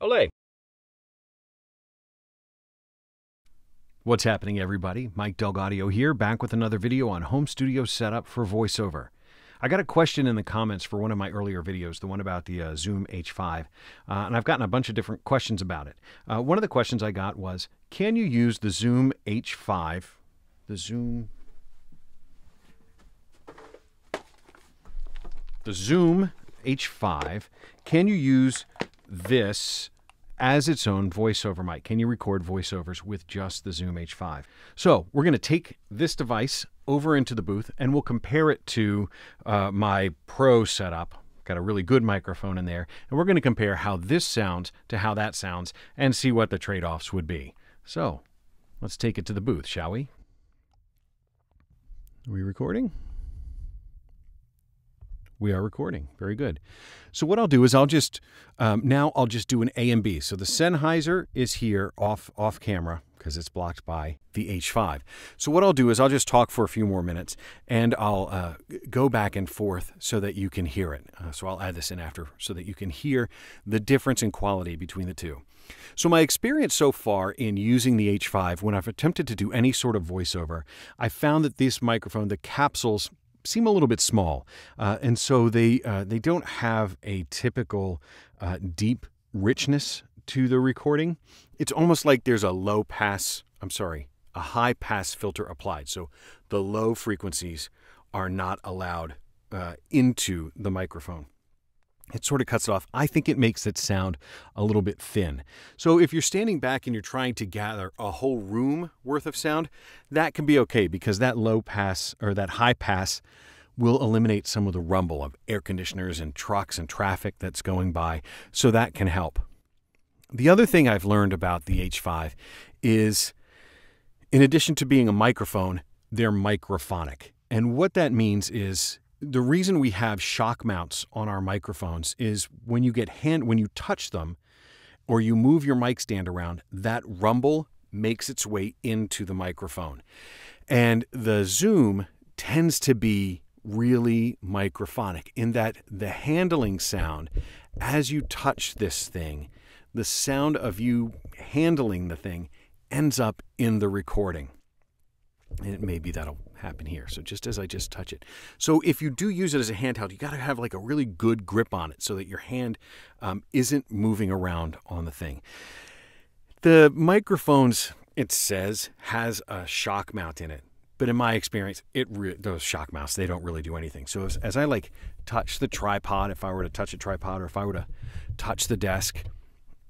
Olé! What's happening, everybody? Mike Delgadio here, back with another video on home studio setup for VoiceOver. I got a question in the comments for one of my earlier videos, the one about the Zoom H5, and I've gotten a bunch of different questions about it. One of the questions I got was, can you use the Zoom H5, the Zoom H5, can you use this as its own voiceover mic? Can you record voiceovers with just the Zoom H5? So we're going to take this device over into the booth and we'll compare it to my Pro setup. Got a really good microphone in there, and we're going to compare how this sounds to how that sounds and see what the trade-offs would be. So let's take it to the booth, shall we? Are we recording? We are recording. Very good. So what I'll do is I'll just now I'll just do an A and B. So the Sennheiser is here off camera because it's blocked by the H5. So what I'll do is I'll just talk for a few more minutes and I'll go back and forth so that you can hear it. So I'll add this in after so that you can hear the difference in quality between the two. So my experience so far in using the H5, when I've attempted to do any sort of voiceover, I found that this microphone, the capsules, seem a little bit small, and so they don't have a typical deep richness to the recording. It's almost like there's a a high pass filter applied. So the low frequencies are not allowed into the microphone. It sort of cuts it off. I think it makes it sound a little bit thin. So if you're standing back and you're trying to gather a whole room worth of sound, that can be okay because that low pass or that high pass will eliminate some of the rumble of air conditioners and trucks and traffic that's going by. So that can help. The other thing I've learned about the H5 is, in addition to being a microphone, they're microphonic. And what that means is, the reason we have shock mounts on our microphones is when you touch them or you move your mic stand around, that rumble makes its way into the microphone. And the Zoom tends to be really microphonic in that the handling sound as you touch this thing, the sound of you handling the thing ends up in the recording. And maybe that'll happen here. So just as I just touch it. So if you do use it as a handheld, you got to have like a really good grip on it so that your hand isn't moving around on the thing. The microphones, it says, has a shock mount in it. But in my experience, those shock mounts, they don't really do anything. So as I like touch the tripod, if I were to touch a tripod or if I were to touch the desk,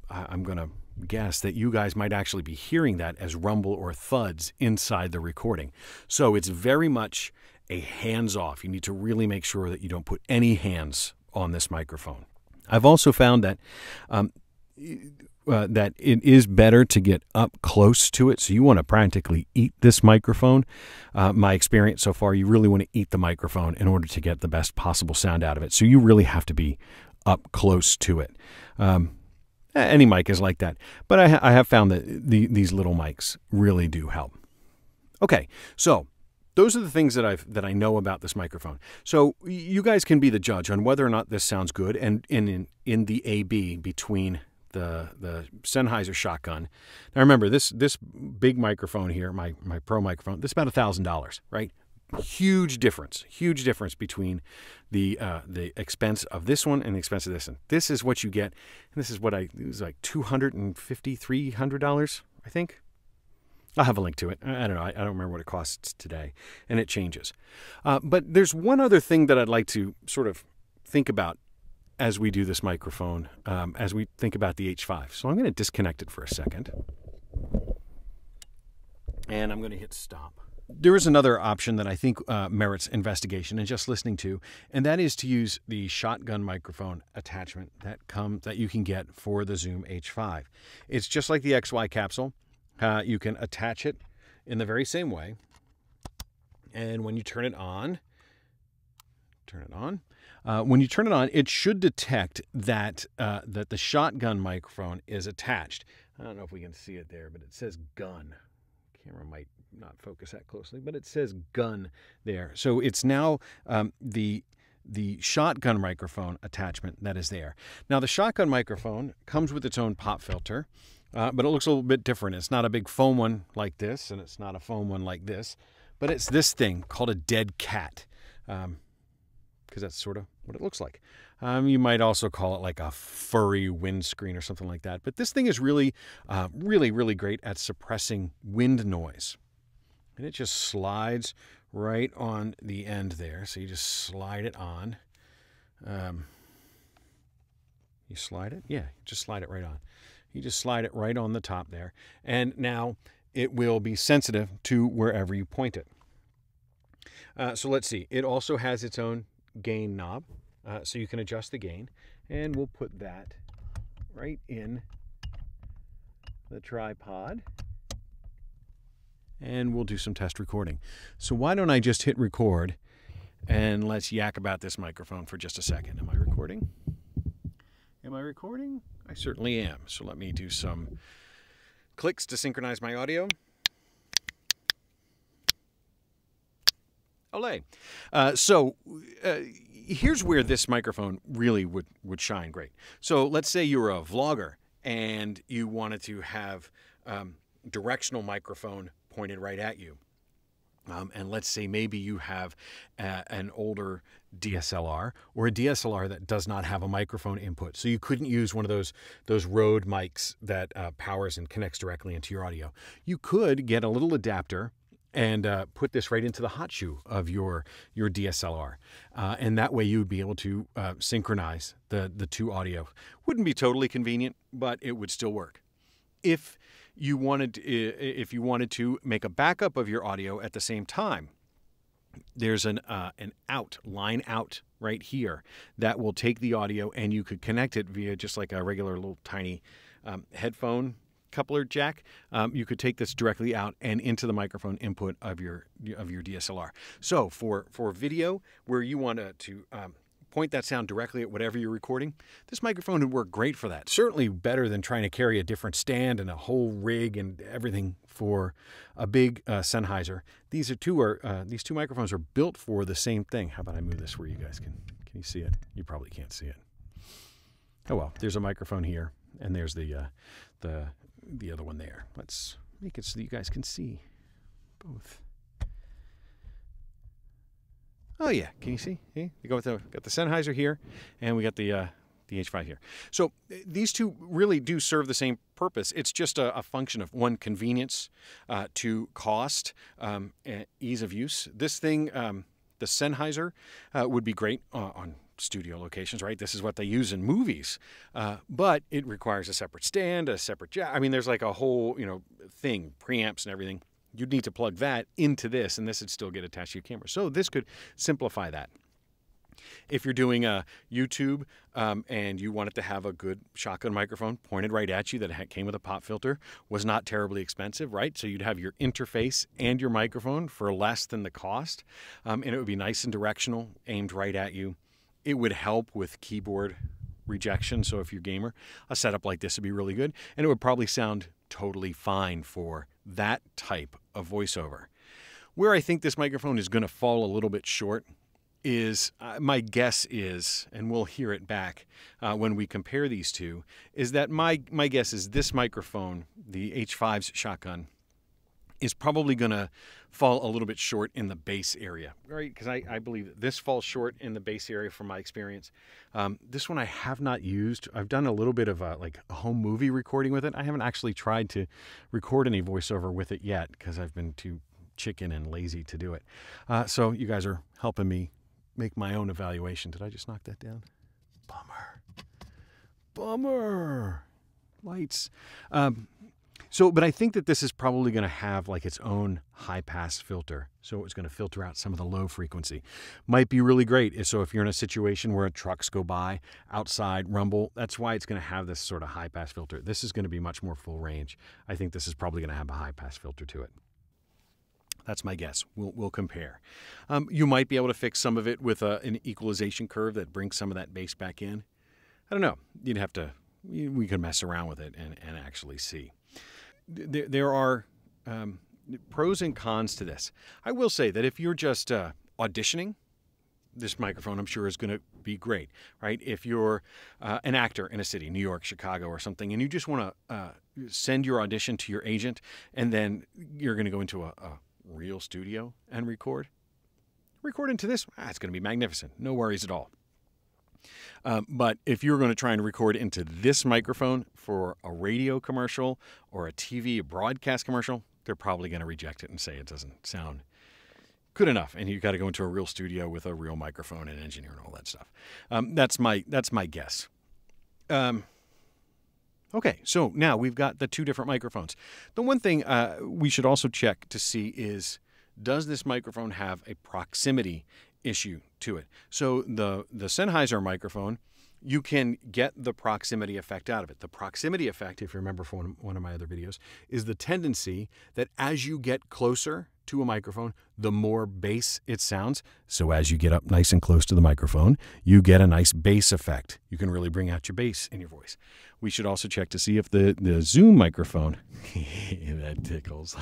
I'm going to guess that you guys might actually be hearing that as rumble or thuds inside the recording. So it's very much a hands-off. You need to really make sure that you don't put any hands on this microphone. I've also found that that it is better to get up close to it. So you want to practically eat this microphone. My experience so far, you really want to eat the microphone in order to get the best possible sound out of it. So you really have to be up close to it. Any mic is like that, but I have found that these little mics really do help. Okay, so those are the things that I know about this microphone. So you guys can be the judge on whether or not this sounds good. And in the AB between the Sennheiser shotgun. Now remember, this big microphone here, my Pro microphone, this is about $1,000, right? Huge difference between the expense of this one and the expense of this one. This is what you get, and this is what it was like $250, $300, I think. I'll have a link to it. I don't know. I don't remember what it costs today, and it changes. But there's one other thing that I'd like to sort of think about as we do this microphone, as we think about the H5. So I'm going to disconnect it for a second, and I'm going to hit stop. There is another option that I think merits investigation and just listening to, and that is to use the shotgun microphone attachment that you can get for the Zoom H5. It's just like the XY capsule. You can attach it in the very same way, and when you turn it on, when you turn it on, it should detect that that the shotgun microphone is attached. I don't know if we can see it there, but it says gun. Camera might not focus that closely, but it says gun there. So it's now the the shotgun microphone attachment that is there. Now, the shotgun microphone comes with its own pop filter, but it looks a little bit different. It's not a big foam one like this, and it's not a foam one like this, but it's this thing called a dead cat, because that's sort of what it looks like. You might also call it like a furry windscreen or something like that. But this thing is really, really great at suppressing wind noise. And it just slides right on the end there. So you just slide it on. You slide it? Yeah, just slide it right on. You just slide it right on the top there. And now it will be sensitive to wherever you point it. So let's see. It also has its own gain knob. So you can adjust the gain. And we'll put that right in the tripod. And we'll do some test recording. So why don't I just hit record and let's yak about this microphone for just a second. Am I recording? Am I recording? I certainly am. So let me do some clicks to synchronize my audio. Olé. Here's where this microphone really would shine great. So let's say you're a vlogger and you wanted to have directional microphone pointed right at you. And let's say maybe you have an older DSLR or a DSLR that does not have a microphone input. So you couldn't use one of those Rode mics that powers and connects directly into your audio. You could get a little adapter and put this right into the hot shoe of your DSLR. And that way you would be able to synchronize the two audio. Wouldn't be totally convenient, but it would still work. If you wanted to make a backup of your audio at the same time, there's an line out right here that will take the audio, and you could connect it via just like a regular little tiny headphone coupler jack. You could take this directly out and into the microphone input of your DSLR. So for video where you want to point that sound directly at whatever you're recording, this microphone would work great for that. Certainly better than trying to carry a different stand and a whole rig and everything for a big Sennheiser. These two microphones are built for the same thing. How about I move this where you guys can you see it? You probably can't see it. Oh well, there's a microphone here, and there's the other one there. Let's make it so that you guys can see both. Oh yeah, can you see? You got the Sennheiser here, and we got the H5 here. So these two really do serve the same purpose. It's just a function of one, convenience, two, cost, and ease of use. This thing, the Sennheiser, would be great on studio locations, right? This is what they use in movies, but it requires a separate stand, a separate jack. I mean, there's like a whole thing, preamps and everything. You'd need to plug that into this, and this would still get attached to your camera. So this could simplify that. If you're doing a YouTube and you wanted to have a good shotgun microphone pointed right at you that came with a pop filter, was not terribly expensive, right? So you'd have your interface and your microphone for less than the cost, and it would be nice and directional, aimed right at you. It would help with keyboard rejection. So if you're a gamer, a setup like this would be really good, and it would probably sound totally fine for that type of voiceover. Where I think this microphone is going to fall a little bit short is, my guess is, and we'll hear it back when we compare these two, is that my guess is this microphone, the H5's shotgun, is probably going to fall a little bit short in the bass area, right? Because I believe that this falls short in the bass area from my experience. This one I have not used. I've done a little bit of a home movie recording with it. I haven't actually tried to record any voiceover with it yet because I've been too chicken and lazy to do it. So you guys are helping me make my own evaluation. Did I just knock that down? Bummer. Lights. But I think that this is probably going to have like its own high pass filter. So it's going to filter out some of the low frequency. Might be really great. So if you're in a situation where trucks go by, outside, rumble, that's why it's going to have this sort of high pass filter. This is going to be much more full range. I think this is probably going to have a high pass filter to it. That's my guess. We'll compare. You might be able to fix some of it with an equalization curve that brings some of that bass back in. I don't know. You'd have to, we could mess around with it and actually see. There are pros and cons to this. I will say that if you're just auditioning, this microphone, I'm sure, is going to be great, right? If you're an actor in a city, New York, Chicago, or something, and you just want to send your audition to your agent, and then you're going to go into a real studio and record into this, it's going to be magnificent. No worries at all. But if you're going to try and record into this microphone for a radio commercial or a TV, a broadcast commercial, they're probably going to reject it and say it doesn't sound good enough, and you've got to go into a real studio with a real microphone and engineer and all that stuff. That's my guess. Okay, so now we've got the two different microphones. The one thing we should also check to see is, does this microphone have a proximity issue to it? So the Sennheiser microphone, you can get the proximity effect out of it. The proximity effect, if you remember from one of my other videos, is the tendency that as you get closer to a microphone, the more bass it sounds. So as you get up nice and close to the microphone, you get a nice bass effect. You can really bring out your bass in your voice. We should also check to see if the Zoom microphone, that tickles.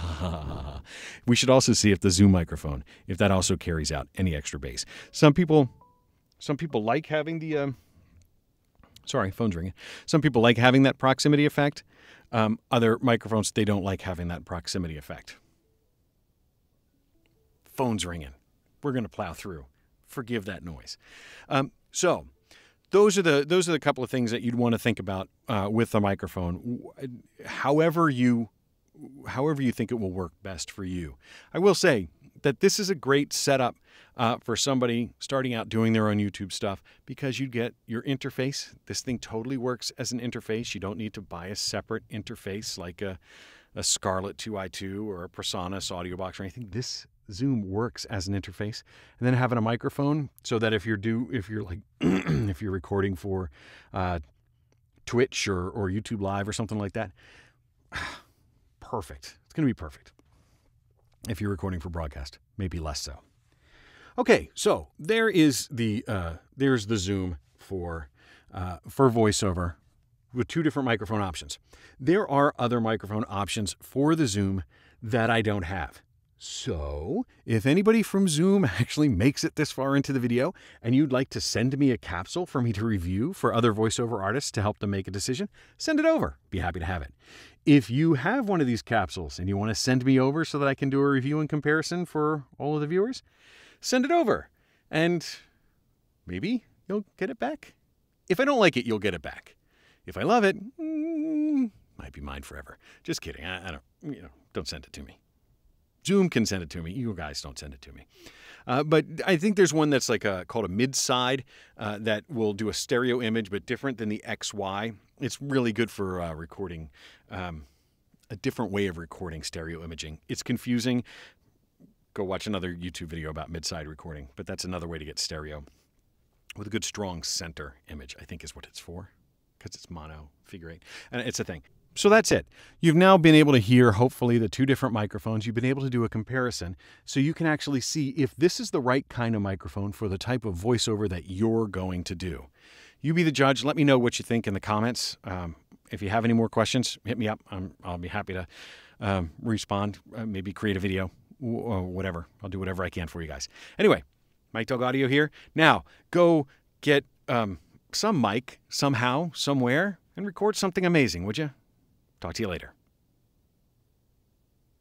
We should also see if the Zoom microphone, if that also carries out any extra bass. Some people like having the, sorry, phone's ringing. Some people like having that proximity effect. Other microphones, they don't like having that proximity effect. Phone's ringing. We're going to plow through. Forgive that noise. So those are the couple of things that you'd want to think about with the microphone. However you think it will work best for you. I will say that this is a great setup for somebody starting out doing their own YouTube stuff, because you get your interface. This thing totally works as an interface. You don't need to buy a separate interface like a Scarlett 2i2 or a Presonus audio box or anything. This Zoom works as an interface, and then having a microphone so that if you're like if you're recording for Twitch or YouTube Live or something like that, perfect. It's going to be perfect. If you're recording for broadcast, maybe less so. Okay, so there's the Zoom for VoiceOver with two different microphone options. There are other microphone options for the Zoom that I don't have. So if anybody from Zoom actually makes it this far into the video and you'd like to send me a capsule for me to review for other voiceover artists to help them make a decision, send it over. Be happy to have it. If you have one of these capsules and you want to send me over so that I can do a review and comparison for all of the viewers, send it over. And maybe you'll get it back. If I don't like it, you'll get it back. If I love it, might be mine forever. Just kidding. I don't send it to me. Zoom can send it to me. You guys don't send it to me. But I think there's one that's like called a mid-side that will do a stereo image, but different than the XY. It's really good for recording, a different way of recording stereo imaging. It's confusing. Go watch another YouTube video about mid-side recording, but that's another way to get stereo with a good strong center image, I think is what it's for, because it's mono, figure eight, and it's a thing. So that's it. You've now been able to hear, hopefully, the two different microphones. You've been able to do a comparison so you can actually see if this is the right kind of microphone for the type of voiceover that you're going to do. You be the judge. Let me know what you think in the comments. If you have any more questions, hit me up. I'll be happy to respond, maybe create a video or whatever. I'll do whatever I can for you guys. Anyway, Mike Dog Audio here. Now, go get some mic somehow, somewhere, and record something amazing, would you? Talk to you later.